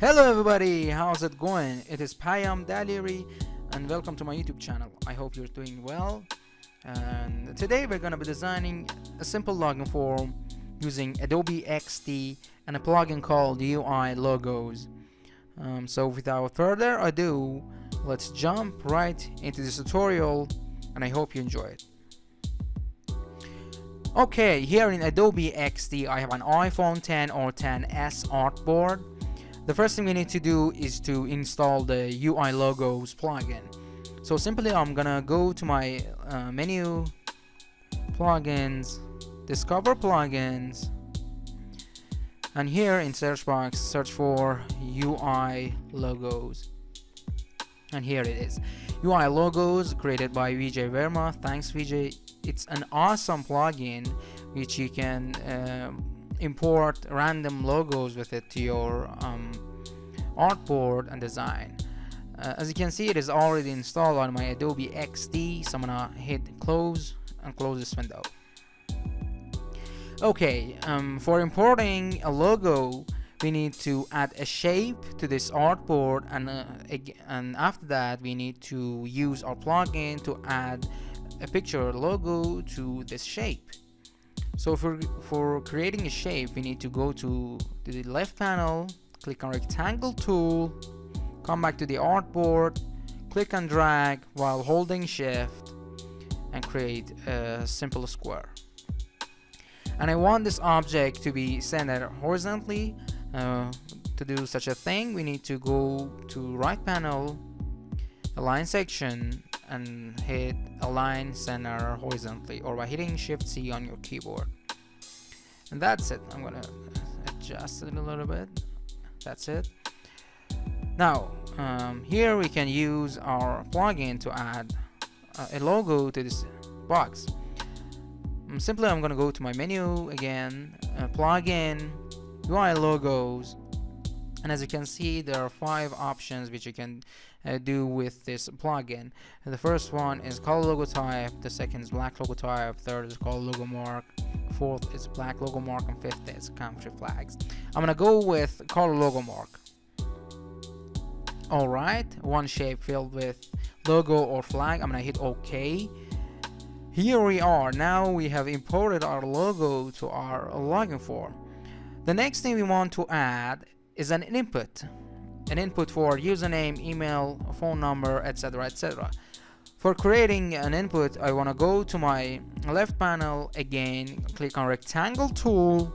Hello everybody, how's it going? It is Payam Daliri and welcome to my YouTube channel. I hope you're doing well. And today we're going to be designing a simple login form using Adobe XD and a plugin called UI Logos. So without further ado, let's jump right into this tutorial and I hope you enjoy it. Okay, here in Adobe XD I have an iPhone 10 or 10s artboard. The first thing we need to do is to install the UI Logos plugin. So simply I'm gonna go to my menu, plugins, discover plugins, and here in search box search for UI Logos, and here it is. UI Logos created by Vijay Verma. Thanks Vijay. It's an awesome plugin which you can import random logos with it to your artboard and design. As you can see, it is already installed on my Adobe XD, so I'm gonna hit close and close this window. Okay, for importing a logo we need to add a shape to this artboard, and after that we need to use our plugin to add a picture logo to this shape. So for creating a shape we need to go to the left panel, click on rectangle tool, come back to the artboard, click and drag while holding shift and create a simple square. And I want this object to be centered horizontally. To do such a thing we need to go to right panel, align section, and hit align center horizontally, or by hitting shift C on your keyboard. And that's it. I'm gonna adjust it a little bit. That's it. Now here we can use our plugin to add a logo to this box. Simply I'm gonna go to my menu again, plugin, UI Logos, and as you can see there are 5 options which you can do with this plugin. And the first one is color logo type, the second is black logo type, third is color logo mark, fourth is black logo mark, and fifth is country flags. I'm gonna go with color logo mark. Alright, one shape filled with logo or flag. I'm gonna hit OK. Here we are. Now we have imported our logo to our login form. The next thing we want to add is an input for username, email, phone number, etc, etc. For creating an input I want to go to my left panel again, click on rectangle tool,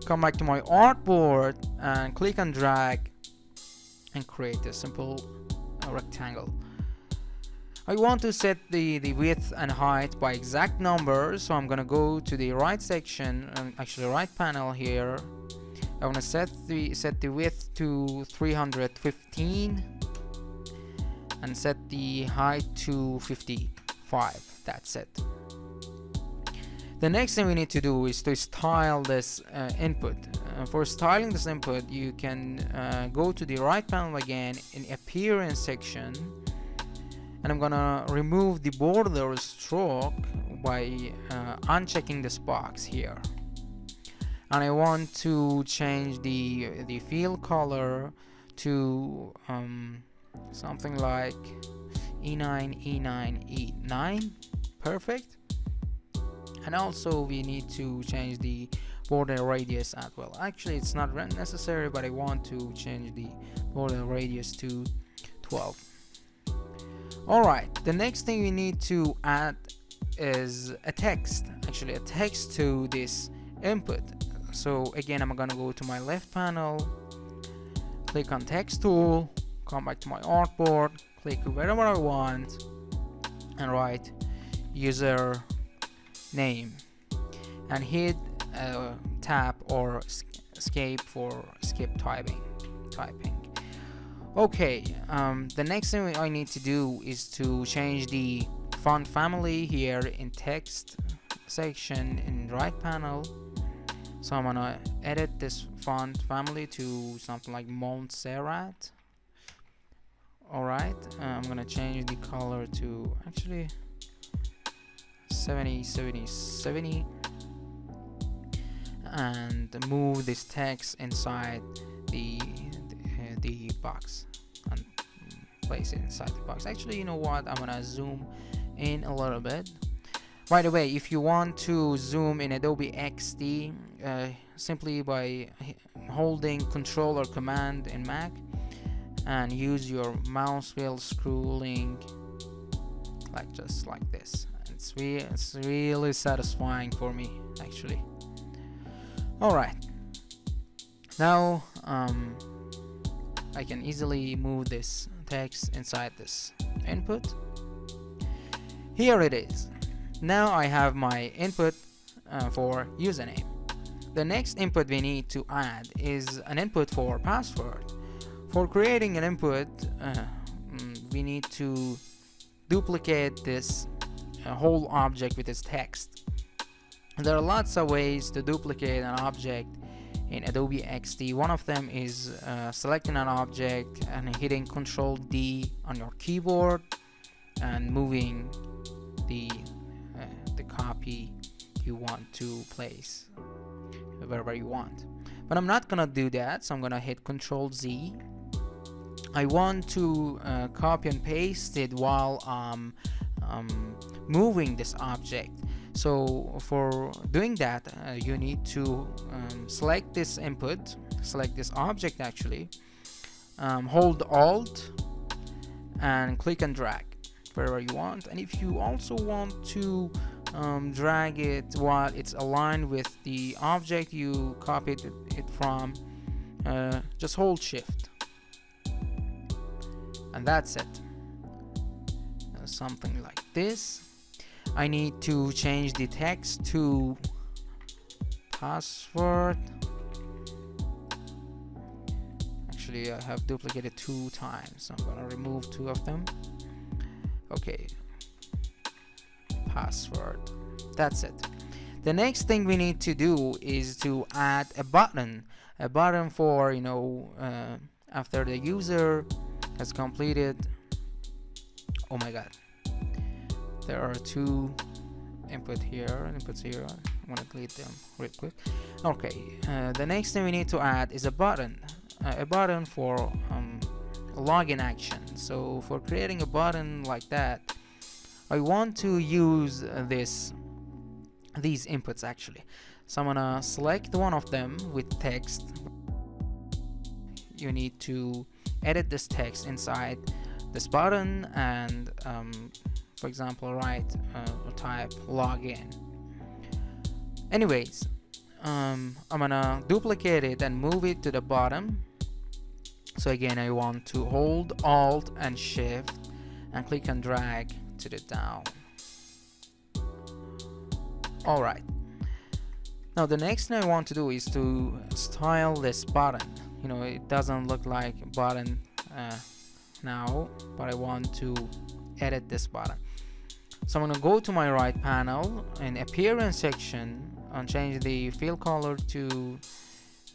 come back to my artboard and click and drag and create a simple rectangle. I want to set the width and height by exact numbers, so I'm gonna go to the right section, actually right panel here. I want to set the width to 315 and set the height to 55. That's it. The next thing we need to do is to style this input. For styling this input you can go to the right panel again in appearance section, and I'm gonna remove the border stroke by unchecking this box here. And I want to change the field color to something like E9, E9, E9. Perfect. And also we need to change the border radius as well. Actually it's not necessary, but I want to change the border radius to 12. Alright, the next thing we need to add is a text, actually a text to this input. So again I'm gonna go to my left panel, click on text tool, come back to my artboard, click wherever I want and write user name and hit tab or escape for skip typing. Okay, the next thing I need to do is to change the font family here in text section in right panel. So I'm gonna edit this font family to something like Montserrat. Alright, I'm gonna change the color to actually 70 and move this text inside the the box and place it inside the box. Actually, you know what, I'm gonna zoom in a little bit. By the way, if you want to zoom in Adobe XD, simply by holding Control or Command in Mac and use your mouse wheel scrolling like just like this. It's really satisfying for me actually. Alright, now I can easily move this text inside this input. Here it is. Now I have my input for username. The next input we need to add is an input for password. For creating an input, we need to duplicate this whole object with its text. There are lots of ways to duplicate an object in Adobe XD. One of them is selecting an object and hitting Control D on your keyboard and moving the copy you want to place wherever you want. But I'm not gonna do that, so I'm gonna hit Control Z. I want to copy and paste it while I'm moving this object. So for doing that, you need to select this input, select this object actually, hold Alt and click and drag wherever you want. And if you also want to drag it while it's aligned with the object you copied it from, just hold Shift, and that's it. Something like this. I need to change the text to password. Actually, I have duplicated 2 times, so I'm gonna remove 2 of them. Okay, password. That's it. The next thing we need to do is to add a button for, you know, after the user has completed. Oh my god, there are 2 inputs here. I'm gonna delete them real quick. Okay, the next thing we need to add is a button for login action. So for creating a button like that, I want to use these inputs actually. So I'm gonna select one of them with text. You need to edit this text inside this button and for example write or type login. Anyways, I'm gonna duplicate it and move it to the bottom. So again, I want to hold Alt and Shift and click and drag to the down. Alright, now the next thing I want to do is to style this button. You know, it doesn't look like a button now, but I want to edit this button. So I'm going to go to my right panel in appearance section and change the fill color to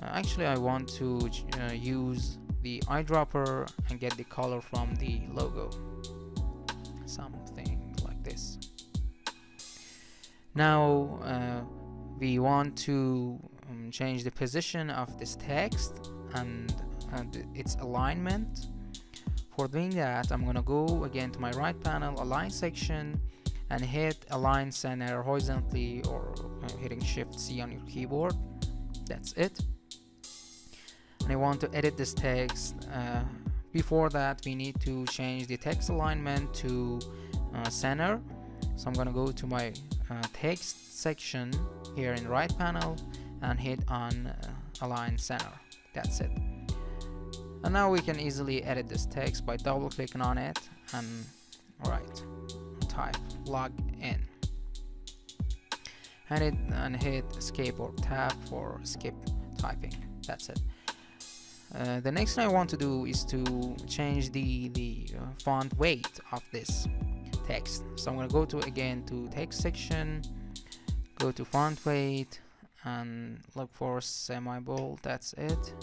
actually I want to use the eyedropper and get the color from the logo, something like this. Now we want to change the position of this text and its alignment. For doing that, I'm gonna go again to my right panel, align section, and hit align center horizontally, or hitting Shift C on your keyboard. That's it. And I want to edit this text. Before that, we need to change the text alignment to center. So I'm gonna go to my text section here in right panel and hit on align center. That's it. And now we can easily edit this text by double clicking on it and type log in and hit escape or tab for skip typing. That's it. The next thing I want to do is to change the font weight of this text. So I'm going to go to again to text section, go to font weight and look for semi-bold. That's it.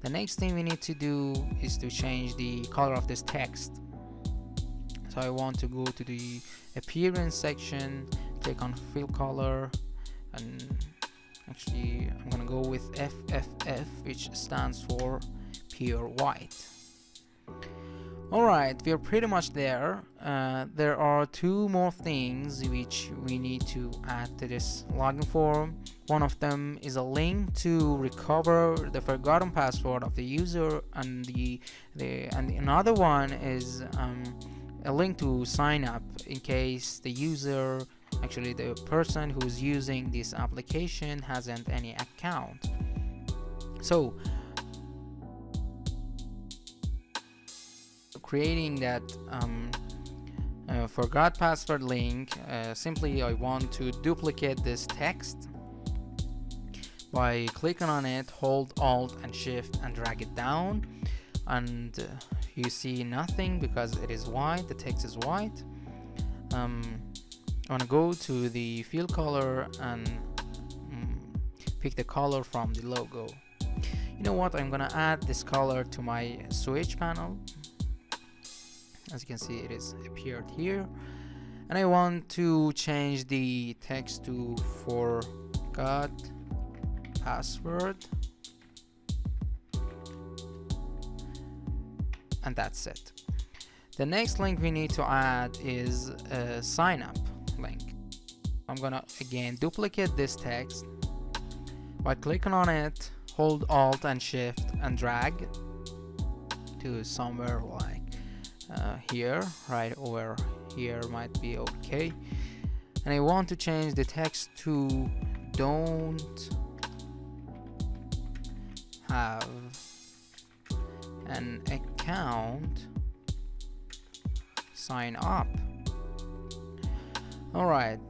The next thing we need to do is to change the color of this text. So I want to go to the appearance section, click on fill color and Actually, I'm gonna go with FFF, which stands for pure white. Alright, we're pretty much there. There are two more things which we need to add to this login form. One of them is a link to recover the forgotten password of the user, and another one is a link to sign up in case the user, actually the person who's using this application, hasn't any account. So creating that forgot password link, simply I want to duplicate this text by clicking on it, hold Alt and Shift and drag it down, and you see nothing because it is white, the text is white. I want to go to the fill color and pick the color from the logo. You know what, I'm gonna add this color to my switch panel. As you can see, it is appeared here, and I want to change the text to forgot password, and that's it. The next link we need to add is a sign up link. I'm gonna again duplicate this text by clicking on it, hold Alt and Shift and drag to somewhere like here, right over here might be okay. And I want to change the text to don't have an account, sign up. Alright,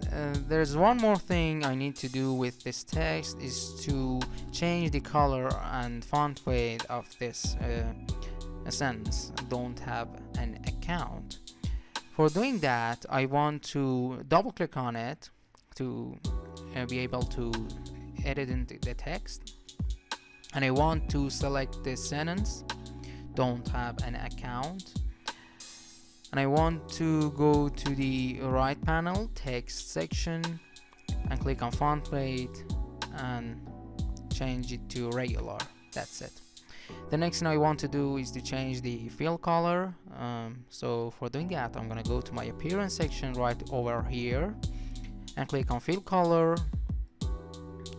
there's one more thing I need to do with this text, is to change the color and font weight of this sentence, don't have an account. For doing that, I want to double click on it to be able to edit into the text, and I want to select this sentence, don't have an account, and I want to go to the right panel, text section, and click on font weight and change it to regular. That's it. The next thing I want to do is to change the fill color. So for doing that, I'm gonna go to my appearance section right over here and click on fill color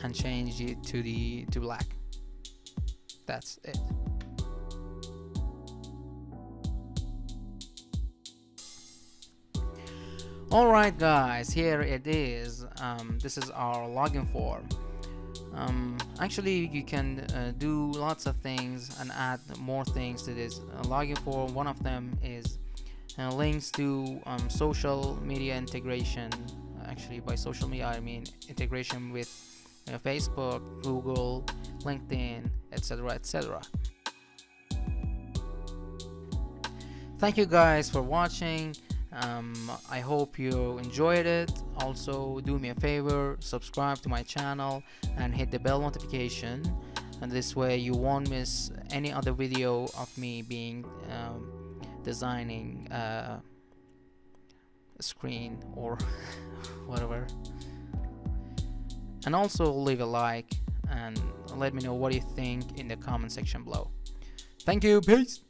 and change it to black. That's it. Alright guys, here it is. This is our login form. Actually, you can do lots of things and add more things to this login form. One of them is links to social media integration. Actually, by social media I mean integration with Facebook, Google, LinkedIn, etc., etc. Thank you guys for watching. I hope you enjoyed it. Also, do me a favor, subscribe to my channel and hit the bell notification, and this way you won't miss any other video of me being designing a screen or whatever. And also leave a like and let me know what you think in the comment section below. Thank you, peace.